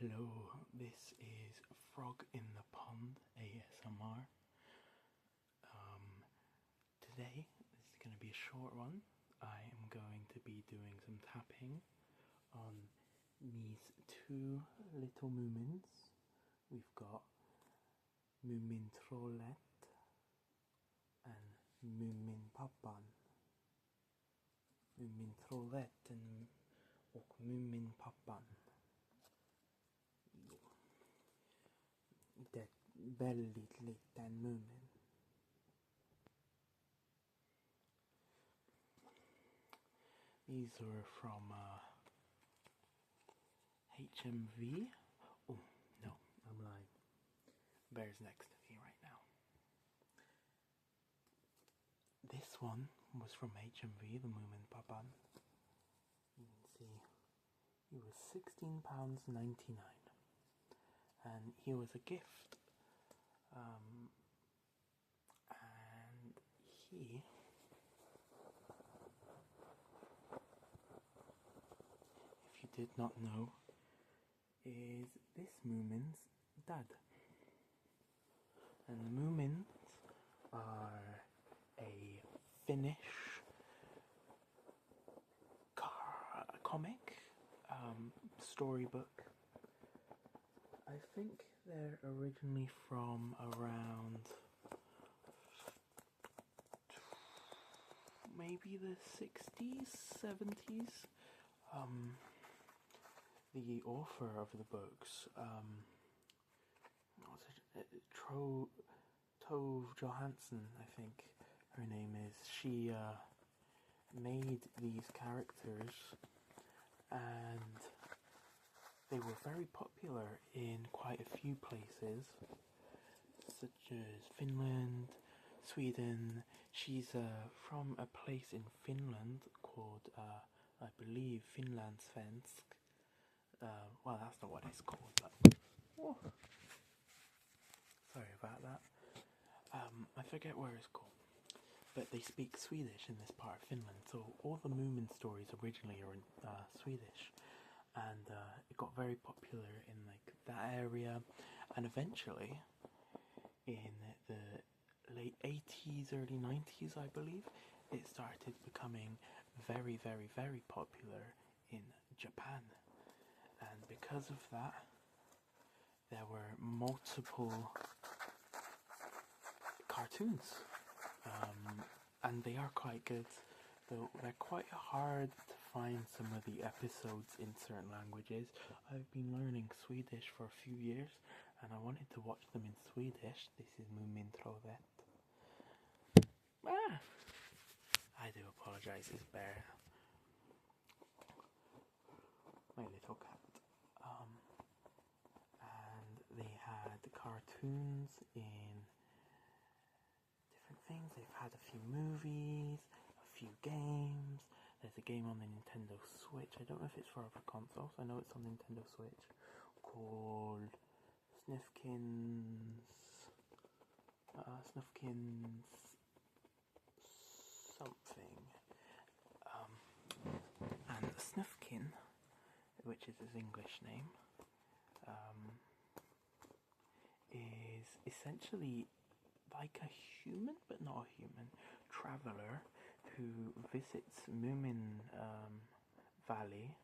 Hello, this is Frog in the Pond ASMR. Today, this is going to be a short one. I am going to be doing some tapping on these two little Moomins. We've got Moomin Trollette and Moomin Pappan. Moomin Trollette och Moomin Pappan. Det väldigt liten Moomin. These are from HMV. Oh no, I'm lying. Bear's next to me right now. This one was from HMV, the Moomin Pappan. You can see he was £16.99. And he was a gift, and he if you did not know, is this Moomin's dad. And the Moomins are a Finnish comic storybook. I think they're originally from around maybe the 60s, 70s. The author of the books, Tove Johansson, I think her name is. She made these characters, and they were very popular in quite a few places, such as Finland, Sweden. She's from a place in Finland called, I believe, Finlandssvensk. Well, that's not what it's called, but oh, sorry about that. I forget where it's called, but they speak Swedish in this part of Finland. So all the Moomin stories originally are in Swedish. And it got very popular in like that area, and eventually in the late 80s, early 90s, I believe, it started becoming very, very, very popular in Japan. And because of that, there were multiple cartoons, and they are quite good, though they're quite hard to find some of the episodes in certain languages. I've been learning Swedish for a few years, and I wanted to watch them in Swedish. This is Moomin Trollette. I do apologise, it's Bear, my little cat. And they had cartoons in different things. They've had a few movies, a few games. There's a game on the Nintendo Switch. I don't know if it's for other consoles. I know it's on Nintendo Switch, called Snufkin's something. And Snufkin, which is his English name, is essentially like a human, but not a human, traveller who visits Moomin Valley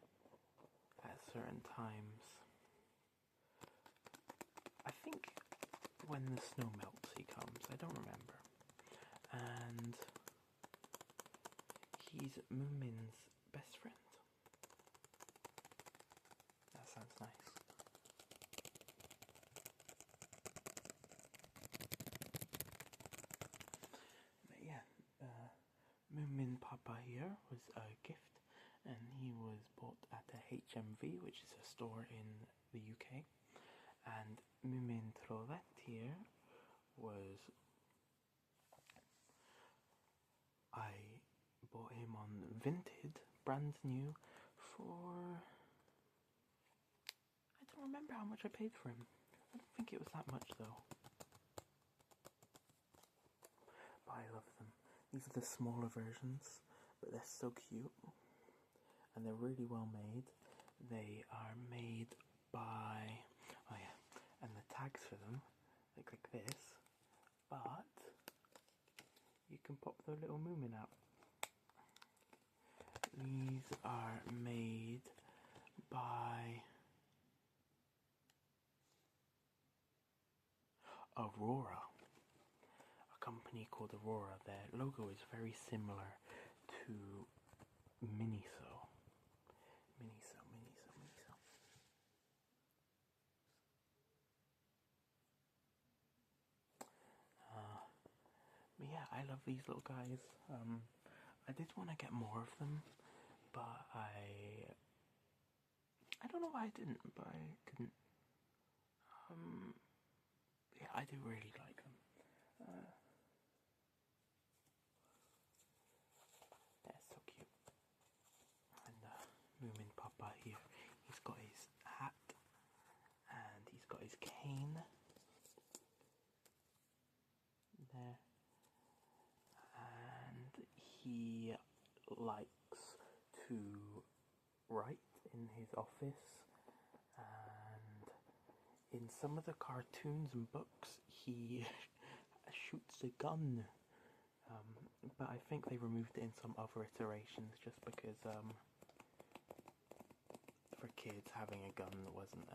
at certain times. I think when the snow melts he comes, I don't remember. And he's Moomin's best friend. That sounds nice. Moomin Papa here was a gift, and he was bought at a HMV, which is a store in the UK. And Moomin Trollette here was, I bought him on Vinted, brand new, for, I don't remember how much I paid for him. I don't think it was that much though. But I love them. These are the smaller versions, but they're so cute, and they're really well made. They are made by their little Moomin out. These are made by Aurora, a company called Aurora. Their logo is very similar to Miniso. But yeah, I love these little guys. I did want to get more of them, but I don't know why I didn't, but I didn't. Yeah, I do really like them. They're so cute. And Moomin Papa here, he's got his hat and he's got his cane there, and he likes to write in his office, and in some of the cartoons and books he shoots a gun, but I think they removed it in some other iterations just because for kids having a gun wasn't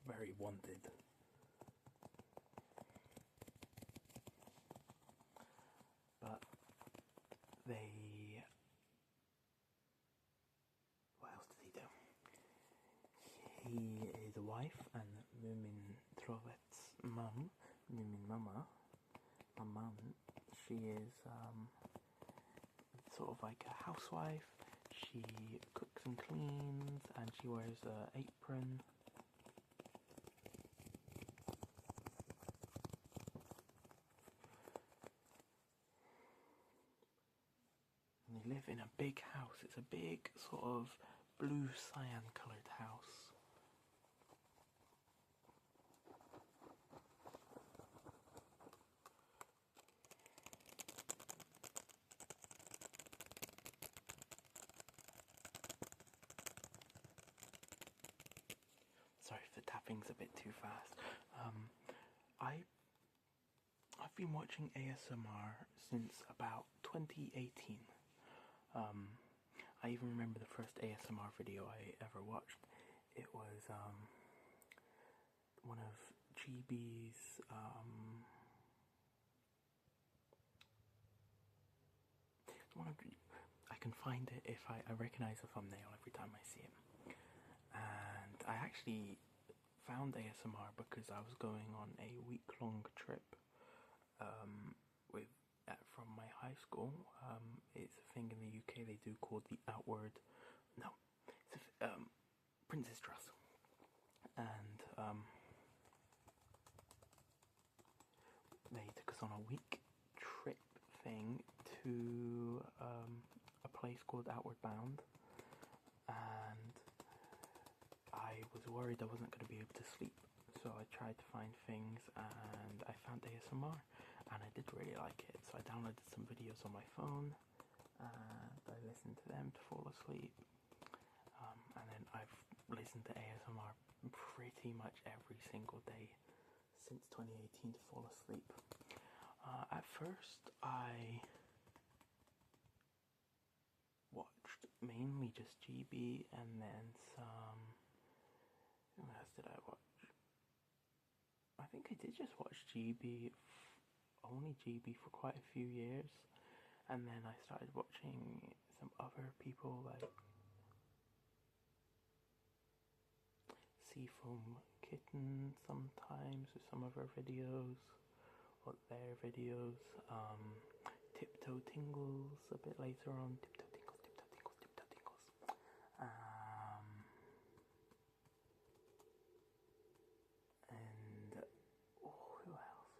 very wanted. But what else did he do? He is a wife, and Moomin Trovet's mum, Moomin Mama, my mum, she is sort of like a housewife. She cooks and cleans, and she wears an apron. And they live in a big house. It's a big sort of blue cyan coloured house. Sorry if the tapping's a bit too fast. I've been watching ASMR since about 2018. I even remember the first ASMR video I ever watched. It was one of GB's I can find it if I recognize the thumbnail every time I see it. And I actually found ASMR because I was going on a week-long trip from my high school. It's a thing in the UK they do called the Princess Dress, and they took us on a week trip thing to a place called Outward Bound, and I was worried I wasn't going to be able to sleep, so I tried to find things, and I found ASMR, and I did really like it, so I downloaded some videos on my phone, and I listened to them to fall asleep, and then I've listened to ASMR pretty much every single day since 2018 to fall asleep. At first I watched mainly just GB, and then some... Who else did I watch? I think I did just watch GB, only GB for quite a few years, and then I started watching some other people like Seafoam Kitten sometimes with some of her videos, or their videos, Tiptoe Tingles a bit later on, Tiptoe Tingles, and who else?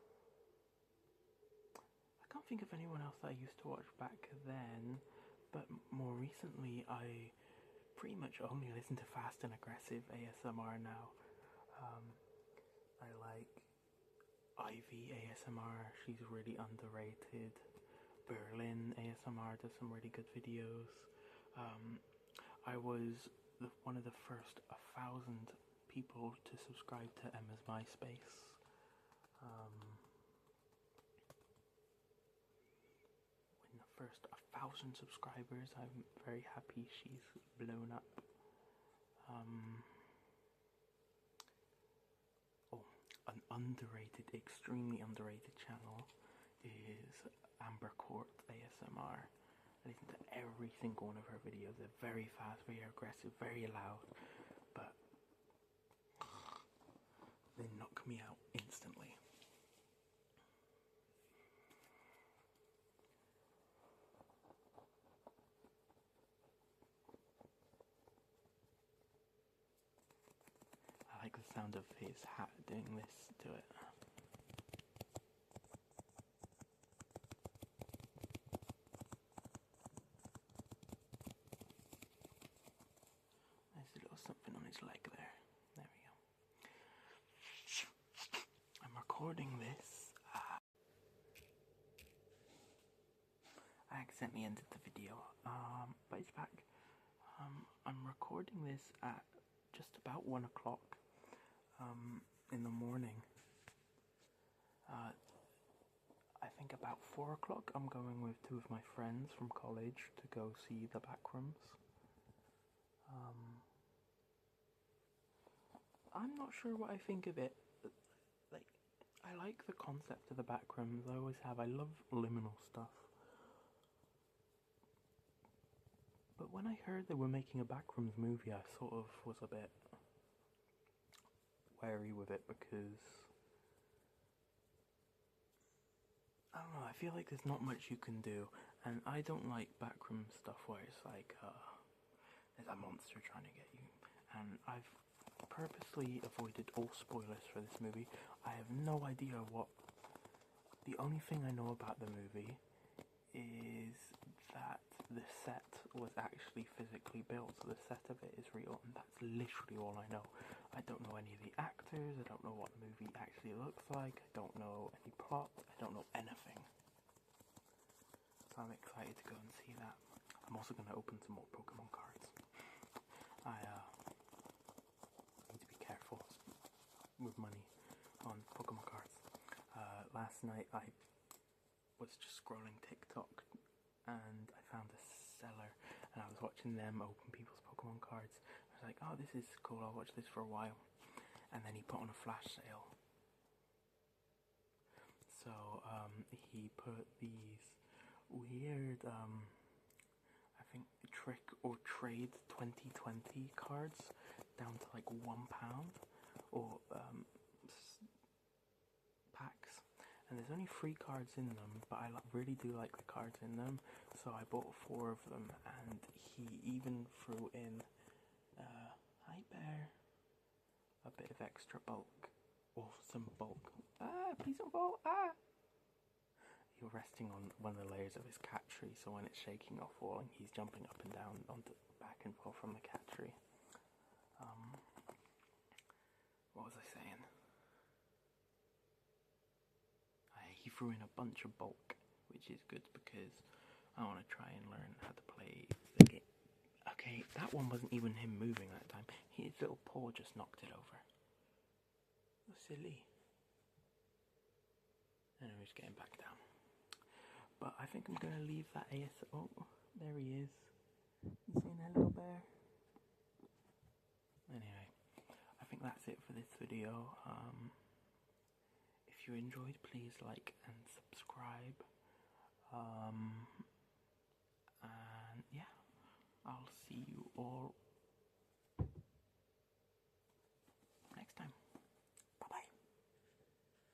I can't think of anyone else that I used to watch back then, but more recently I pretty much only listen to fast and aggressive ASMR now. I like Ivy ASMR, she's really underrated. Berlin ASMR does some really good videos. I was one of the first 1,000 people to subscribe to Emma's MySpace. first 1,000 subscribers. I'm very happy she's blown up. An underrated, extremely underrated channel is Amber Court ASMR. I listen to every single one of her videos. They're very fast, very aggressive, very loud, but they knock me out instantly. I like the sound of his hat doing this to it. There's a little something on his leg there. There we go. I'm recording this. I accidentally ended the video, but it's back. I'm recording this at just about 1 o'clock in the morning. I think about 4 o'clock I'm going with 2 of my friends from college to go see the Backrooms. I'm not sure what I think of it. Like, I like the concept of the Backrooms. I always have. I love liminal stuff. But when I heard they were making a Backrooms movie, I sort of was a bit wary with it because I don't know, I feel like there's not much you can do, and I don't like backroom stuff where it's like there's a monster trying to get you, and I've purposely avoided all spoilers for this movie. I have no idea what. The only thing I know about the movie is that the set was actually physically built, so the set of it is real, and that's literally all I know. I don't know any of the actors, I don't know what the movie actually looks like, I don't know any plot, I don't know anything. So I'm excited to go and see that. I'm also going to open some more Pokemon cards. I need to be careful with money on Pokemon cards. Last night I was just scrolling TikTok and I found a seller and I was watching them open people's Pokemon cards. I was like, oh, this is cool, I'll watch this for a while. And then he put on a flash sale. So he put these weird, I think trick or trade 2020 cards down to like £1 or packs. And there's only 3 cards in them, but I really do like the cards in them, so I bought 4 of them, and he even threw in, hi Bear, a bit of extra bulk, or some bulk, please don't fall, You're resting on one of the layers of his cat tree, so when it's shaking or falling, he's jumping up and down, onto back and forth from the cat tree. What was I saying? He threw in a bunch of bulk, which is good because I want to try and learn how to play the game. Okay, that one wasn't even him moving that time. His little paw just knocked it over. Oh, silly. And I'm just getting back down. But I think I'm going to leave that Oh, there he is. You saying hello, Bear? Anyway, I think that's it for this video. If you enjoyed, please like and subscribe. And yeah, I'll see you all